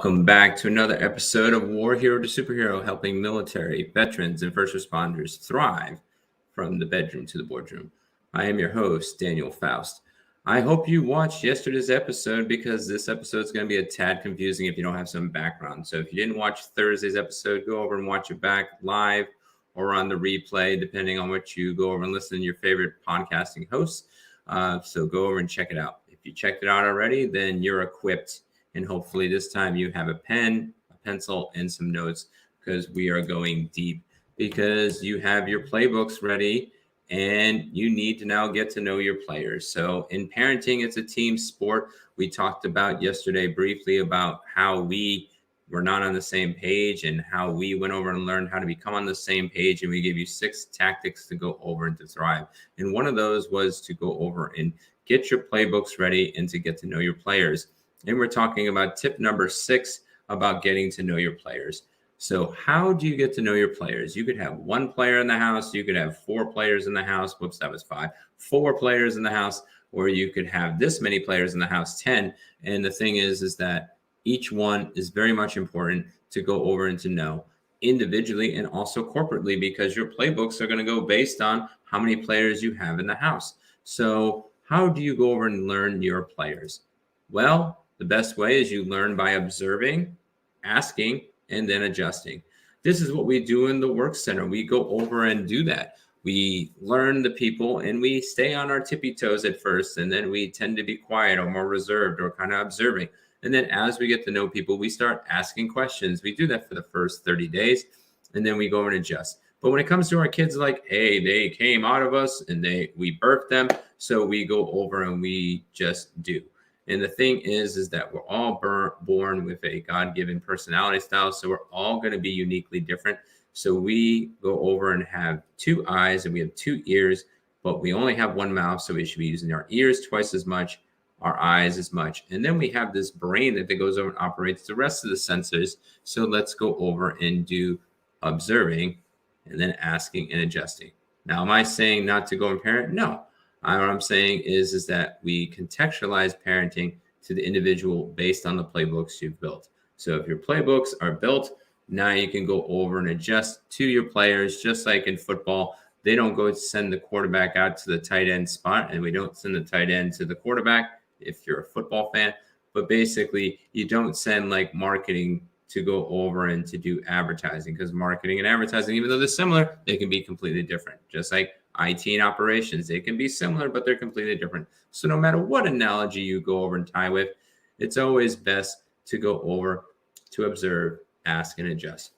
Welcome back to another episode of War Hero to Superhero, helping military, veterans, and first responders thrive from the bedroom to the boardroom. I am your host, Daniel Faust. I hope you watched yesterday's episode because this episode is going to be a tad confusing if you don't have some background. So if you didn't watch Thursday's episode, go over and watch it back live or on the replay, depending on what you go over and listen to your favorite podcasting hosts. So go over and check it out. If you checked it out already, then you're equipped. And hopefully this time you have a pen, a pencil, and some notes because we are going deep because you have your playbooks ready and you need to now get to know your players. So in parenting, it's a team sport. We talked about yesterday briefly about how we were not on the same page and how we went over and learned how to become on the same page. And we gave you 6 tactics to go over and to thrive. And one of those was to go over and get your playbooks ready and to get to know your players. And we're talking about tip number 6 about getting to know your players. So how do you get to know your players? You could have 1 player in the house. You could have 4 players in the house. Whoops, that was 5. 4 players in the house, or you could have this many players in the house, 10. And the thing is that each one is very much important to go over and to know individually and also corporately because your playbooks are going to go based on how many players you have in the house. So how do you go over and learn your players? Well, the best way is you learn by observing, asking, and then adjusting. This is what we do in the work center. We go over and do that. We learn the people and we stay on our tippy toes at first, and then we tend to be quiet or more reserved or kind of observing. And then as we get to know people, we start asking questions. We do that for the first 30 days, and then we go over and adjust. But when it comes to our kids, like, hey, they came out of us and we birthed them. So we go over and we just do. And the thing is that we're all born with a God-given personality style. So we're all going to be uniquely different. So we go over and have 2 eyes and we have 2 ears, but we only have 1 mouth. So we should be using our ears twice as much, our eyes as much. And then we have this brain that goes over and operates the rest of the senses. So let's go over and do observing and then asking and adjusting. Now, am I saying not to go and parent? No. What I'm saying is that we contextualize parenting to the individual based on the playbooks you've built. So if your playbooks are built, now you can go over and adjust to your players, just like in football. They don't go send the quarterback out to the tight end spot, and we don't send the tight end to the quarterback if you're a football fan. But basically, you don't send like marketing to go over and to do advertising because marketing and advertising, even though they're similar, they can be completely different. Just like IT and operations, they can be similar, but they're completely different. So no matter what analogy you go over and tie with, it's always best to go over to observe, ask, and adjust.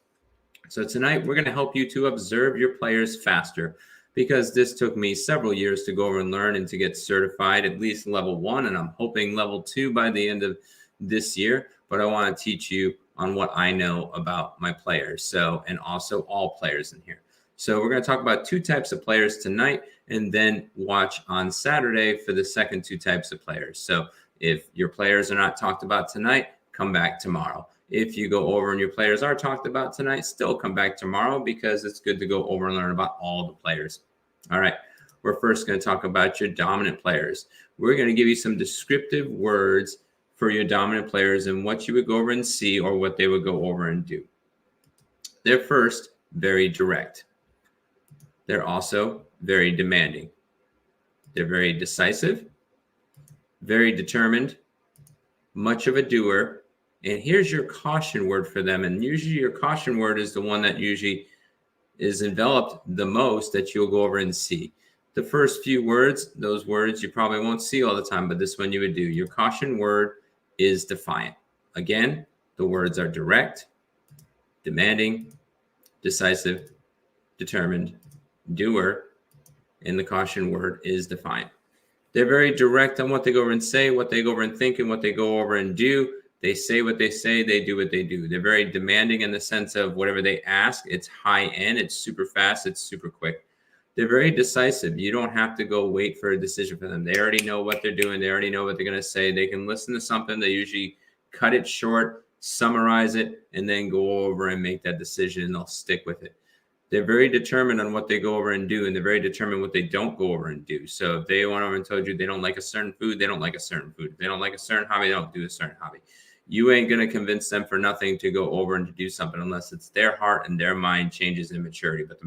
So tonight, we're going to help you to observe your players faster because this took me several years to go over and learn and to get certified, at least level 1, and I'm hoping level 2 by the end of this year. But I want to teach you on what I know about my players. So, and also all players in here. So we're going to talk about 2 types of players tonight and then watch on Saturday for the second 2 types of players. So if your players are not talked about tonight, come back tomorrow. If you go over and your players are talked about tonight, still come back tomorrow because it's good to go over and learn about all the players. All right. We're first going to talk about your dominant players. We're going to give you some descriptive words for your dominant players and what you would go over and see or what they would go over and do. They're first very direct. They're also very demanding. They're very decisive, very determined, much of a doer. And here's your caution word for them. And usually your caution word is the one that usually is enveloped the most that you'll go over and see. The first few words, those words you probably won't see all the time, but this one you would do. Your caution word is defiant. Again, the words are direct, demanding, decisive, determined, doer, and the caution word is defiant. They're very direct on what they go over and say, what they go over and think, and what they go over and do. They say what they say, they do what they do. They're very demanding in the sense of whatever they ask, it's high end, it's super fast, it's super quick. They're very decisive. You don't have to go wait for a decision for them. They already know what they're doing. They already know what they're going to say. They can listen to something. They usually cut it short, summarize it, and then go over and make that decision, and they'll stick with it. They're very determined on what they go over and do, and they're very determined what they don't go over and do. So if they went over and told you they don't like a certain food, they don't like a certain food. If they don't like a certain hobby, they don't do a certain hobby. You ain't going to convince them for nothing to go over and to do something unless it's their heart and their mind changes in maturity. But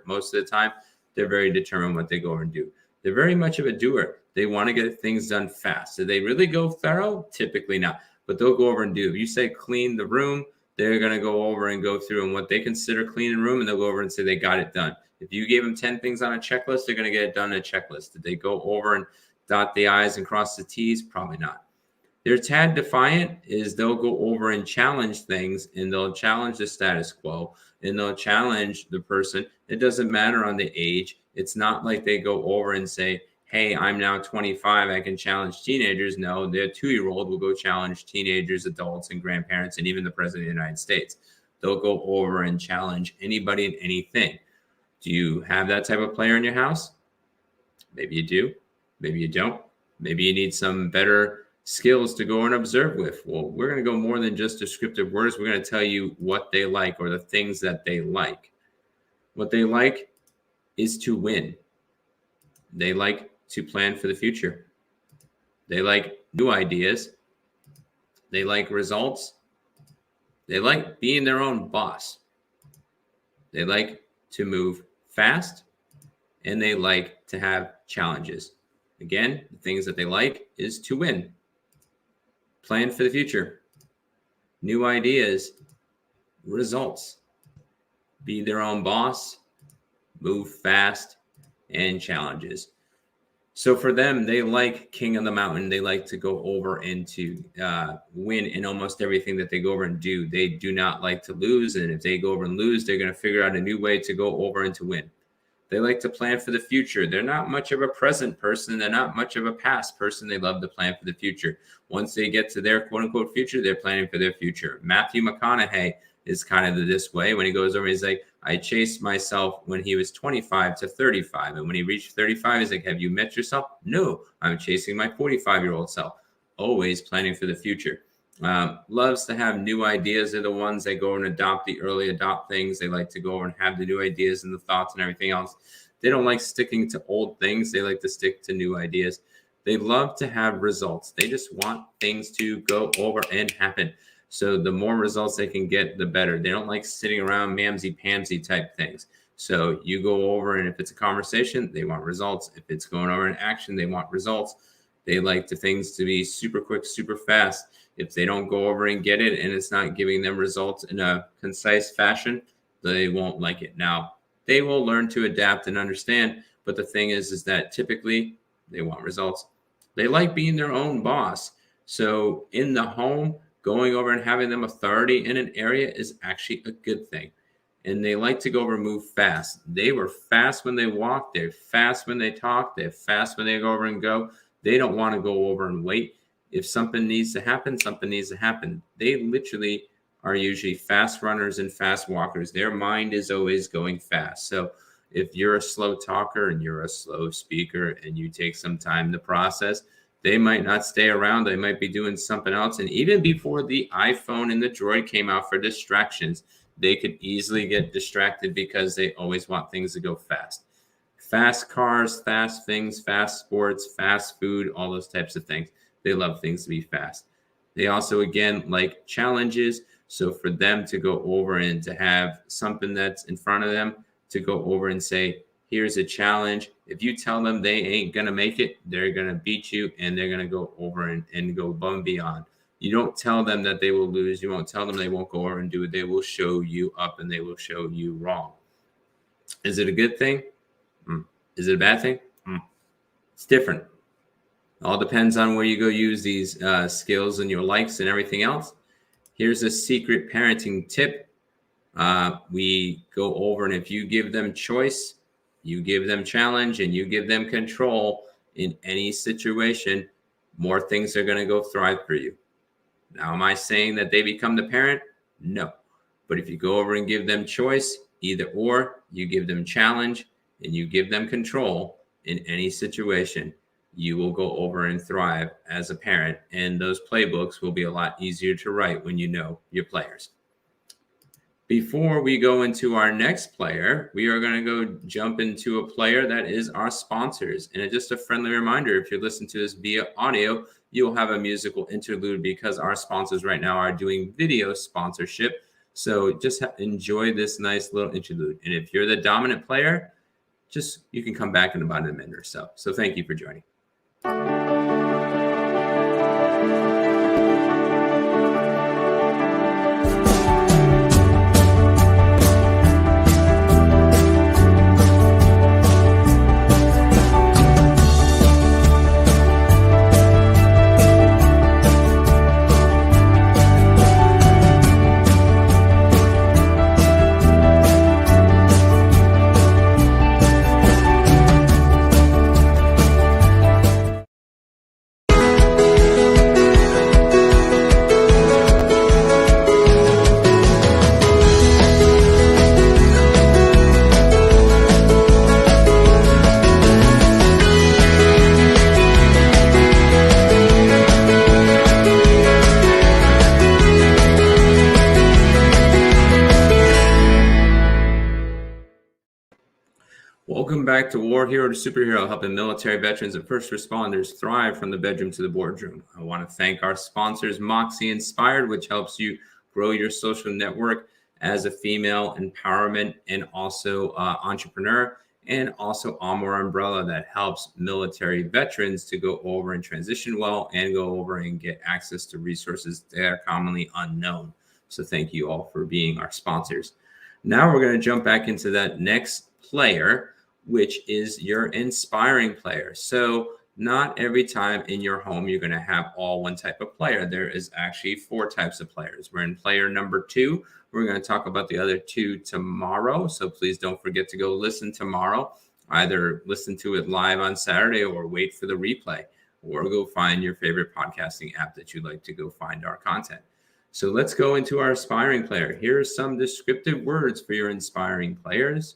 most of the time, they're very determined what they go over and do. They're very much of a doer. They want to get things done fast. Do they really go thorough? Typically not, but they'll go over and do. If you say clean the room, they're going to go over and go through and what they consider cleaning room, and they'll go over and say they got it done. If you gave them 10 things on a checklist, they're going to get it done in a checklist. Did they go over and dot the I's and cross the T's? Probably not. They're tad defiant is they'll go over and challenge things, and they'll challenge the status quo, and they'll challenge the person. It doesn't matter on the age. It's not like they go over and say, hey, I'm now 25, I can challenge teenagers. No, their 2-year-old will go challenge teenagers, adults, and grandparents, and even the president of the United States. They'll go over and challenge anybody and anything. Do you have that type of player in your house? Maybe you do. Maybe you don't. Maybe you need some better skills to go and observe with. Well, we're going to go more than just descriptive words. We're going to tell you what they like or the things that they like. What they like is to win. They like to plan for the future. They like new ideas. They like results. They like being their own boss. They like to move fast, and they like to have challenges. Again, the things that they like is to win. Plan for the future, new ideas, results, be their own boss, move fast, and challenges. So for them, they like king of the mountain. They like to go over and to win in almost everything that they go over and do. They do not like to lose. And if they go over and lose, they're going to figure out a new way to go over and to win. They like to plan for the future. They're not much of a present person. They're not much of a past person. They love to plan for the future. Once they get to their quote unquote future, they're planning for their future. Matthew McConaughey is kind of this way. When he goes over, he's like, I chased myself when he was 25 to 35. And when he reached 35, he's like, have you met yourself? No, I'm chasing my 45-year-old self. Always planning for the future. Loves to have new ideas. They're the ones that go and adopt things. They like to go over and have the new ideas and the thoughts and everything else. They don't like sticking to old things. They like to stick to new ideas. They love to have results. They just want things to go over and happen. So the more results they can get, the better. They don't like sitting around mamsy-pamsy type things. So you go over, and if it's a conversation, they want results. If it's going over in action, they want results. They like the things to be super quick, super fast. If they don't go over and get it and it's not giving them results in a concise fashion, they won't like it. Now, they will learn to adapt and understand, but the thing is that typically they want results. They like being their own boss. So in the home, going over and having them authority in an area is actually a good thing. And they like to go over and move fast. They were fast when they walk. They're fast when they talk. They're fast when they go over and go. They don't want to go over and wait. If something needs to happen, something needs to happen. They literally are usually fast runners and fast walkers. Their mind is always going fast. So if you're a slow talker and you're a slow speaker and you take some time to process, they might not stay around. They might be doing something else. And even before the iPhone and the Droid came out for distractions, they could easily get distracted because they always want things to go fast. Fast cars, fast things, fast sports, fast food, all those types of things. They love things to be fast. They also, again, like challenges. So for them to go over and to have something that's in front of them, to go over and say, here's a challenge. If you tell them they ain't going to make it, they're going to beat you, and they're going to go over and go above and beyond. You don't tell them that they will lose. You won't tell them they won't go over and do it. They will show you up, and they will show you wrong. Is it a good thing? Is it a bad thing? It's different. All depends on where you go use these skills and your likes and everything else. Here's a secret parenting tip. We go over, and if you give them choice, you give them challenge, and you give them control in any situation, more things are going to go thrive for you. Now, am I saying that they become the parent? No. But if you go over and give them choice, either or, you give them challenge and you give them control in any situation, you will go over and thrive as a parent. And those playbooks will be a lot easier to write when you know your players. Before we go into our next player, we are going to go jump into a player that is our sponsors. And just a friendly reminder, if you're listening to this via audio, you'll have a musical interlude because our sponsors right now are doing video sponsorship. So just enjoy this nice little interlude. And if you're the dominant player, you can come back in about a minute or so. So thank you for joining. Welcome back to War Hero to Superhero, helping military veterans and first responders thrive from the bedroom to the boardroom. I want to thank our sponsors, Moxie Inspired, which helps you grow your social network as a female empowerment and also entrepreneur, and also Armor Umbrella that helps military veterans to go over and transition well and go over and get access to resources that are commonly unknown. So thank you all for being our sponsors. Now we're going to jump back into that next player, which is your inspiring player. So not every time in your home you're going to have all one type of player. There is actually 4 types of players. We're in player number 2. We're going to talk about the other 2 tomorrow. So please don't forget to go listen tomorrow. Either listen to it live on Saturday or wait for the replay, or go find your favorite podcasting app that you'd like to go find our content. So let's go into our inspiring player. Here are some descriptive words for your inspiring players.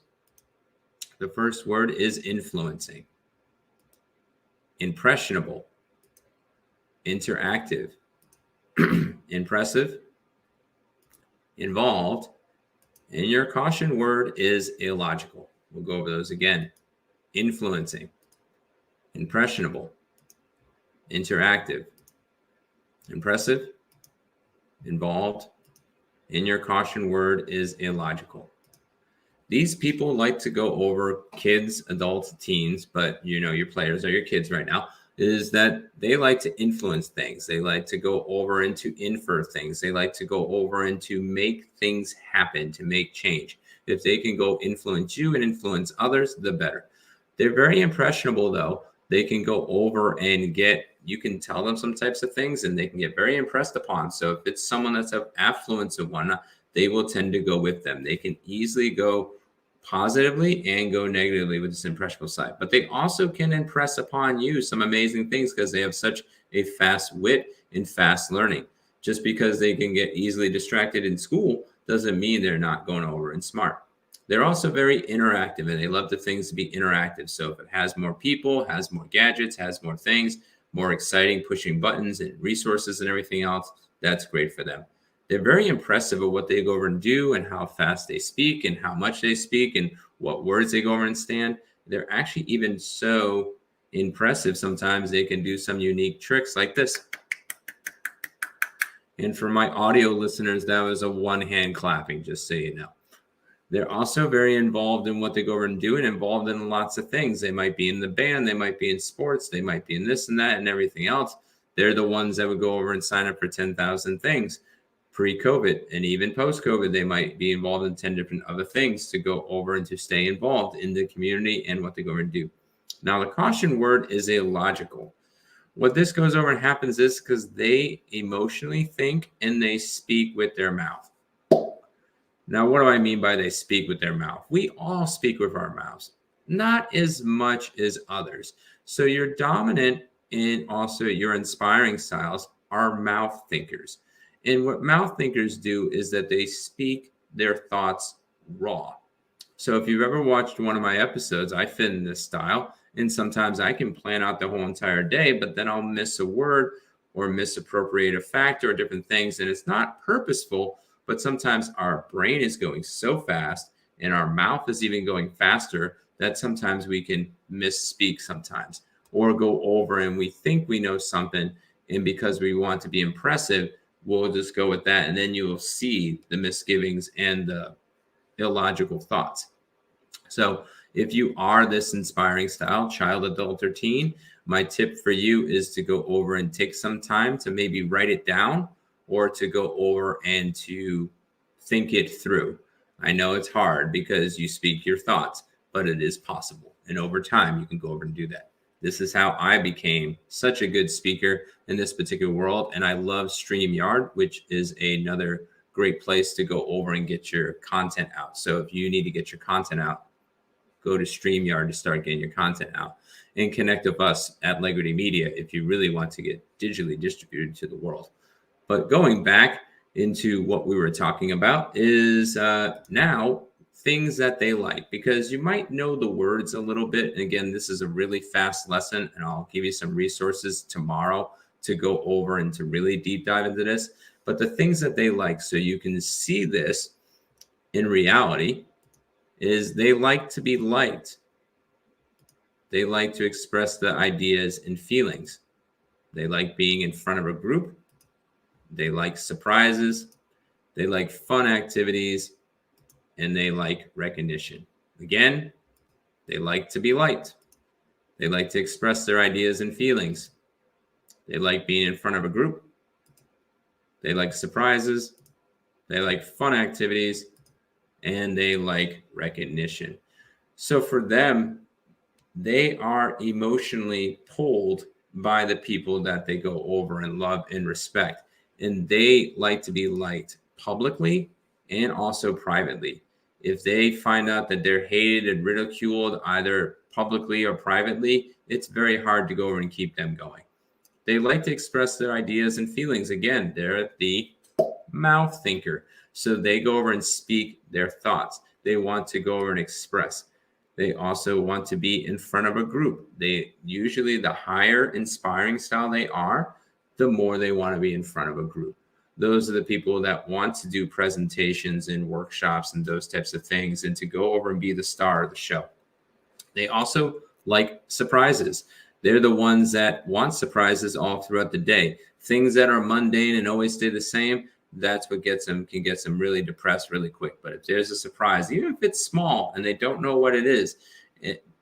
The first word is influencing, impressionable, interactive, impressive, involved, and your caution word is illogical. We'll go over those again. Influencing, impressionable, interactive, impressive, involved, and your caution word is illogical. These people like to go over kids, adults, teens, but your players are your kids right now, is that they like to influence things. They like to go over and to infer things. They like to go over and to make things happen, to make change. If they can go influence you and influence others, the better. They're very impressionable, though. They can go over and you can tell them some types of things and they can get very impressed upon. So if it's someone that's of affluence and whatnot, they will tend to go with them. They can easily go positively and go negatively with this impressionable side, but they also can impress upon you some amazing things because they have such a fast wit and fast learning. Just because they can get easily distracted in school doesn't mean they're not going over and smart. They're also very interactive and they love the things to be interactive. So if it has more people, has more gadgets, has more things, more exciting, pushing buttons and resources and everything else, that's great for them. They're very impressive at what they go over and do and how fast they speak and how much they speak and what words they go over and stand. They're actually even so impressive. Sometimes they can do some unique tricks like this. And for my audio listeners, that was a one-hand clapping, just so you know. They're also very involved in what they go over and do and involved in lots of things. They might be in the band, they might be in sports, they might be in this and that and everything else. They're the ones that would go over and sign up for 10,000 things. Pre-COVID and even post-COVID, they might be involved in 10 different other things to go over and to stay involved in the community and what they go over and do. Now, the caution word is illogical. What this goes over and happens is because they emotionally think and they speak with their mouth. Now, what do I mean by they speak with their mouth? We all speak with our mouths, not as much as others. So your dominant and also your inspiring styles are mouth thinkers. And what mouth thinkers do is that they speak their thoughts raw. So if you've ever watched one of my episodes, I fit in this style. And sometimes I can plan out the whole entire day, but then I'll miss a word or misappropriate a fact or different things. And it's not purposeful, but sometimes our brain is going so fast and our mouth is even going faster that sometimes we can misspeak sometimes or go over and we think we know something. And because we want to be impressive, we'll just go with that. And then you will see the misgivings and the illogical thoughts. So if you are this inspiring style, child, adult, or teen, my tip for you is to go over and take some time to maybe write it down or to go over and to think it through. I know it's hard because you speak your thoughts, but it is possible. And over time, you can go over and do that. This is how I became such a good speaker in this particular world. And I love StreamYard, which is another great place to go over and get your content out. So if you need to get your content out, go to StreamYard to start getting your content out, and connect with us at Legrity Media if you really want to get digitally distributed to the world. But going back into what we were talking about is now things that they like, because you might know the words a little bit. And again, this is a really fast lesson, and I'll give you some resources tomorrow to go over and to really deep dive into this. But the things that they like, so you can see this in reality, is they like to be liked. They like to express the ideas and feelings. They like being in front of a group. They like surprises. They like fun activities. And they like recognition. Again, they like to be liked. They like to express their ideas and feelings. They like being in front of a group. They like surprises. They like fun activities. And they like recognition. So for them, they are emotionally pulled by the people that they go over and love and respect. And they like to be liked publicly and also privately. If they find out that they're hated and ridiculed either publicly or privately, it's very hard to go over and keep them going. They like to express their ideas and feelings. Again, they're the mouth thinker. So they go over and speak their thoughts. They want to go over and express. They also want to be in front of a group. They usually, the higher inspiring style they are, the more they want to be in front of a group. Those are the people that want to do presentations and workshops and those types of things, and to go over and be the star of the show. They also like surprises. They're the ones that want surprises all throughout the day. Things that are mundane and always stay the same, that's what can get them really depressed really quick. But if there's a surprise, even if it's small and they don't know what it is,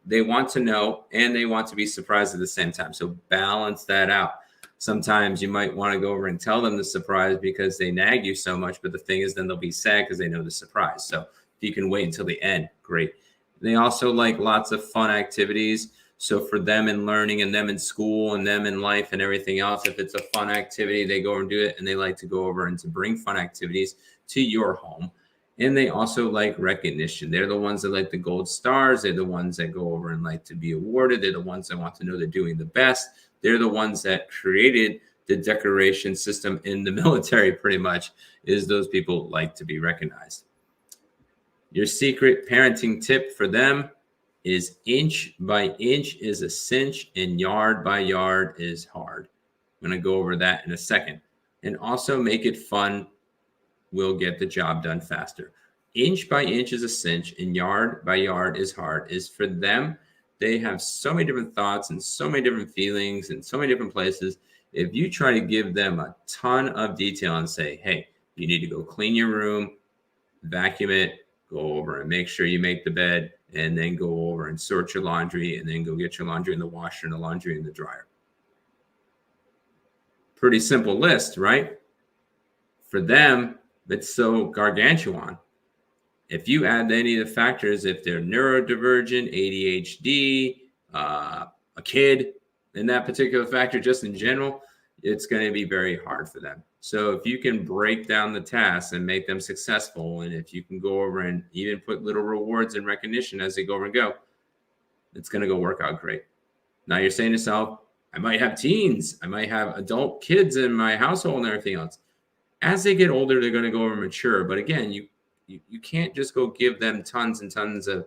they want to know and they want to be surprised at the same time. So balance that out. Sometimes you might want to go over and tell them the surprise because they nag you so much. But the thing is, then they'll be sad because they know the surprise. So if you can wait until the end, great. They also like lots of fun activities. So for them in learning and them in school and them in life and everything else, if it's a fun activity, they go over and do it. And they like to go over and to bring fun activities to your home. And they also like recognition. They're the ones that like the gold stars. They're the ones that go over and like to be awarded. They're the ones that want to know they're doing the best. They're the ones that created the decoration system in the military, pretty much, is those people like to be recognized. Your secret parenting tip for them is inch by inch is a cinch and yard by yard is hard. I'm going to go over that in a second. And also make it fun will get the job done faster. Inch by inch is a cinch and yard by yard is hard is for them. They have so many different thoughts and so many different feelings and so many different places. If you try to give them a ton of detail and say, hey, you need to go clean your room, vacuum it, go over and make sure you make the bed, and then go over and sort your laundry, and then go get your laundry in the washer and the laundry in the dryer. Pretty simple list, right? For them, it's so gargantuan. If you add any of the factors, if they're neurodivergent, ADHD, a kid, in that particular factor, just in general, it's going to be very hard for them. So if you can break down the tasks and make them successful, and if you can go over and even put little rewards and recognition as they go over and go, it's going to go work out great. Now you're saying to yourself, I might have teens, I might have adult kids in my household and everything else. As they get older, they're going to go over and mature. But again, you can't just go give them tons and tons of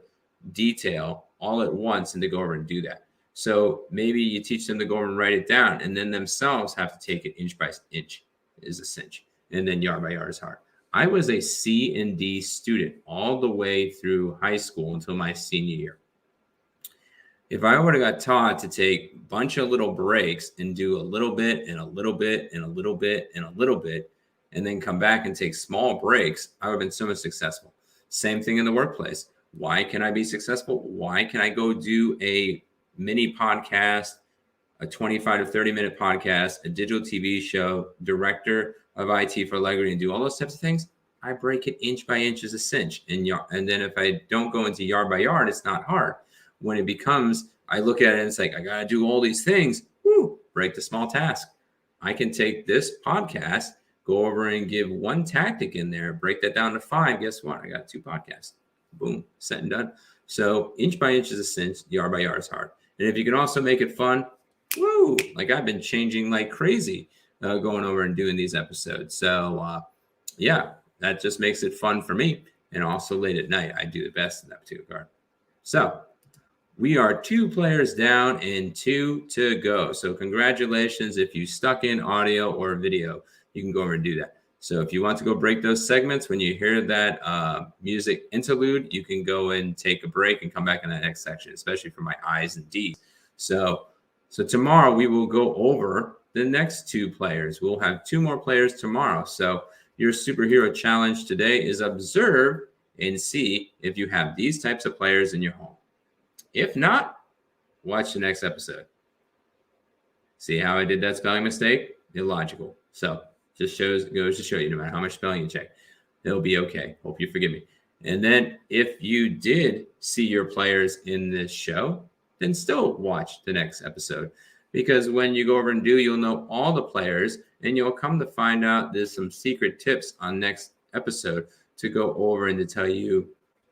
detail all at once and to go over and do that. So maybe you teach them to go over and write it down, and then themselves have to take it inch by inch is a cinch, and then yard by yard is hard. I was a C&D student all the way through high school until my senior year. If I would have got taught to take a bunch of little breaks and do a little bit and a little bit and a little bit and a little bit, and then come back and take small breaks, I would have been so much successful. Same thing in the workplace. Why can I be successful? Why can I go do a mini podcast, a 25 to 30 minute podcast, a digital TV show, director of IT for Allegri, and do all those types of things? I break it inch by inch as a cinch. And then if I don't go into yard by yard, it's not hard. When it becomes, I look at it and it's like, I got to do all these things, break the small task. I can take this podcast, go over and give one tactic in there, break that down to 5. Guess what? I got 2 podcasts. Boom, set and done. So inch by inch is a cinch, yard by yard is hard. And if you can also make it fun, like I've been changing like crazy going over and doing these episodes. So yeah, that just makes it fun for me. And also late at night, I do the best in that particular card. So we are 2 players down and 2 to go. So congratulations. If you stuck in audio or video, you can go over and do that. So if you want to go break those segments, when you hear that music interlude, you can go and take a break and come back in that next section, especially for my I's and D's. So tomorrow we will go over the next 2 players. We'll have 2 more players tomorrow. So your superhero challenge today is observe and see if you have these types of players in your home. If not, watch the next episode. See how I did that spelling mistake? Illogical. So just goes to show you, no matter how much spelling you check, it'll be okay. Hope you forgive me. And then if you did see your players in this show, then still watch the next episode. Because when you go over and do, you'll know all the players, and you'll come to find out there's some secret tips on next episode to go over and to tell you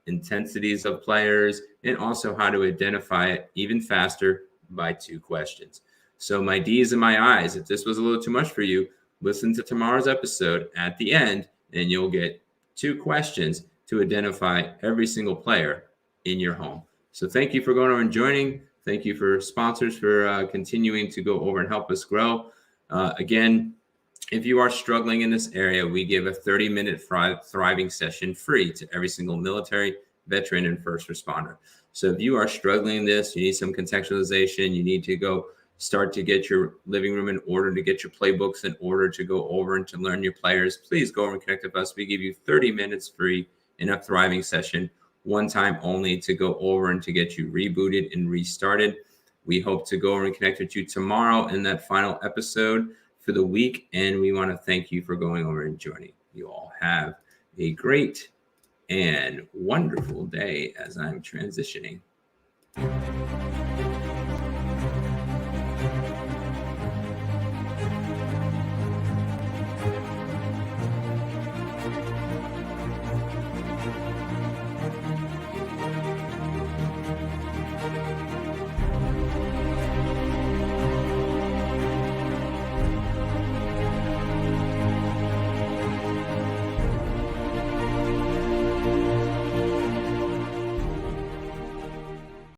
intensities of players and also how to identify it even faster by 2 questions. So my D's and my I's, if this was a little too much for you, listen to tomorrow's episode at the end, and you'll get 2 questions to identify every single player in your home. So thank you for going over and joining. Thank you for sponsors for continuing to go over and help us grow. Again, if you are struggling in this area, we give a 30-minute thriving session free to every single military, veteran, and first responder. So if you are struggling in this, you need some contextualization, you need to go start to get your living room in order, to get your playbooks in order, to go over and to learn your players, please go over and connect with us. We give you 30 minutes free in a thriving session, one time only, to go over and to get you rebooted and restarted. We hope to go over and connect with you tomorrow in that final episode for the week. And we want to thank you for going over and joining. You all have a great and wonderful day as I'm transitioning.